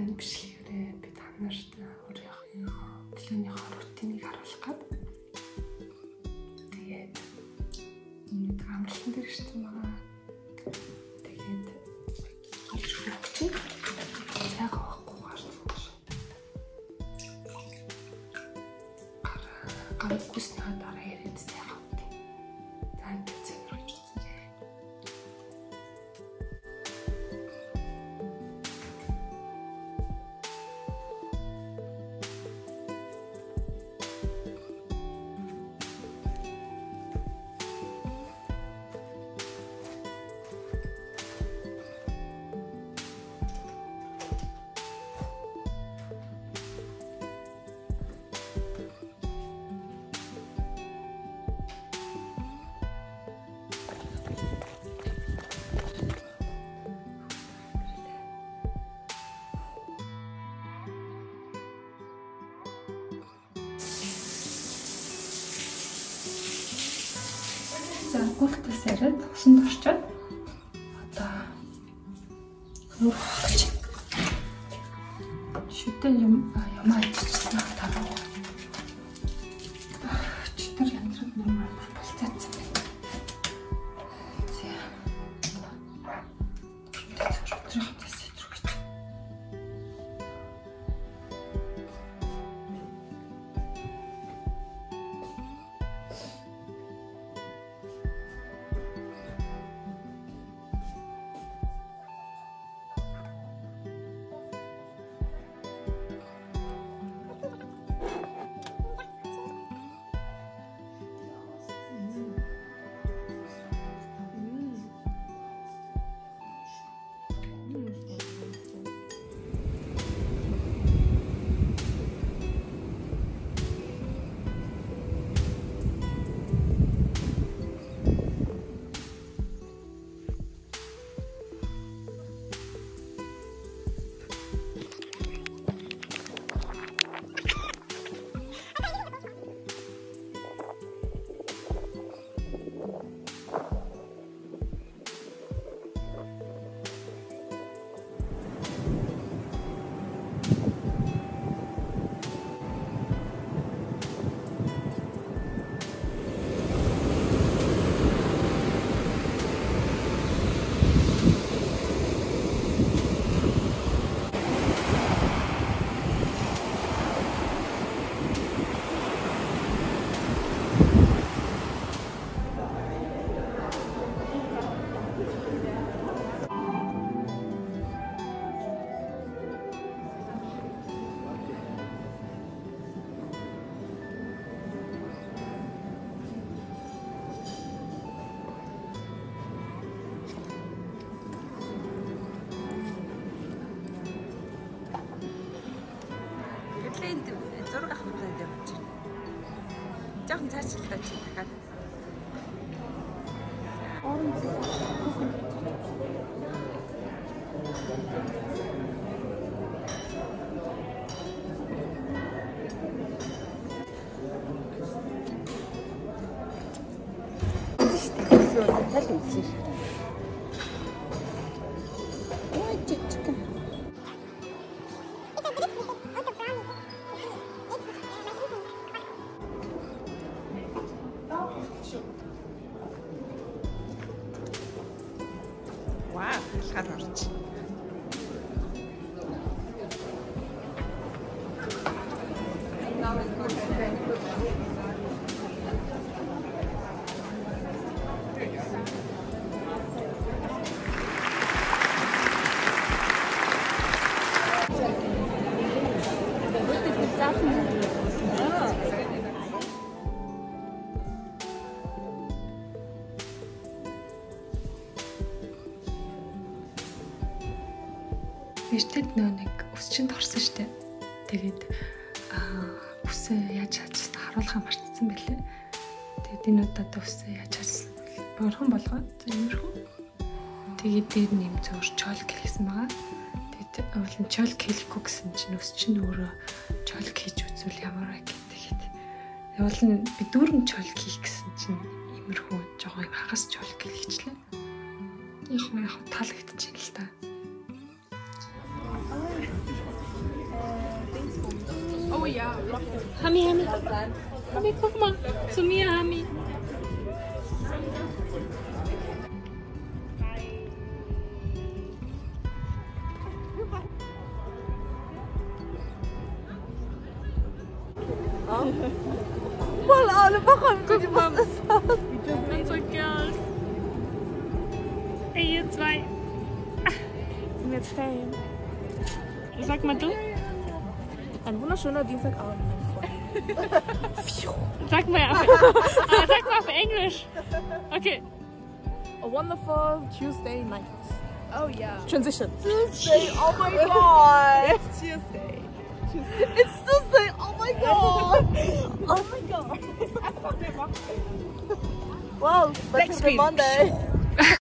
танд бичлэгээрээ би та нарт өөрийнхөө рутиныг харуулах гээд. Тэгээд энэ амралтан дээр ирсэн байгаа. Тэгээд хөвчтэй яг авахгүй гарсан гэж. Гараг хүснээ дараа яриад сайхан авт. За ингээд зэрэг үзсэн. За гүйлтээс яриад усанд орчоод одоо нүүр хавч шүтэн ямаа ичсэн тараа. Читэр яндраг нэмэр болцаацсан байна. Зураг авах хэрэгтэй явж байна. Жохон цаачлалтай чи дахиад. Вау, халуурч. Эртэд нэг өсчөнд орсон штэ. Тэгээд өсөө яаж хаажсан харуулахаа мартсан байлээ. Тэгээд энэ удаад өсөө яаж хаажсан борхон болгоо иймэрхүү. Тэгээд дээр нэм зөөр чолк хийсэн байгаа. Тэгээд уулын чолк хийхгүй гэсэн чинь өсчөнд өөрөө чолк хийж үзвэл ямар вэ гэдэг. Уулын би дүүрэн чолк хийх гэсэн чинь иймэрхүү жоо юм хагас чолк хийлгэчлээ. Яг таалагдчихээн л та. Hami, Hami. Hami, guck mal. Zu mir, Hami. والله انا بخاف Guck mal. Ich bin so geil. Ey, ihr zwei. sind jetzt Ferien. Sag mal du. Ein wunderschöner Dienstagabend, mein Freund. Sag mal auf Englisch. Okay. A wonderful Tuesday night. Oh yeah. Transition. Tuesday. Oh my god. It's Tuesday. It's Tuesday. Oh my god. Oh my god. Wow. That's Next week. Monday.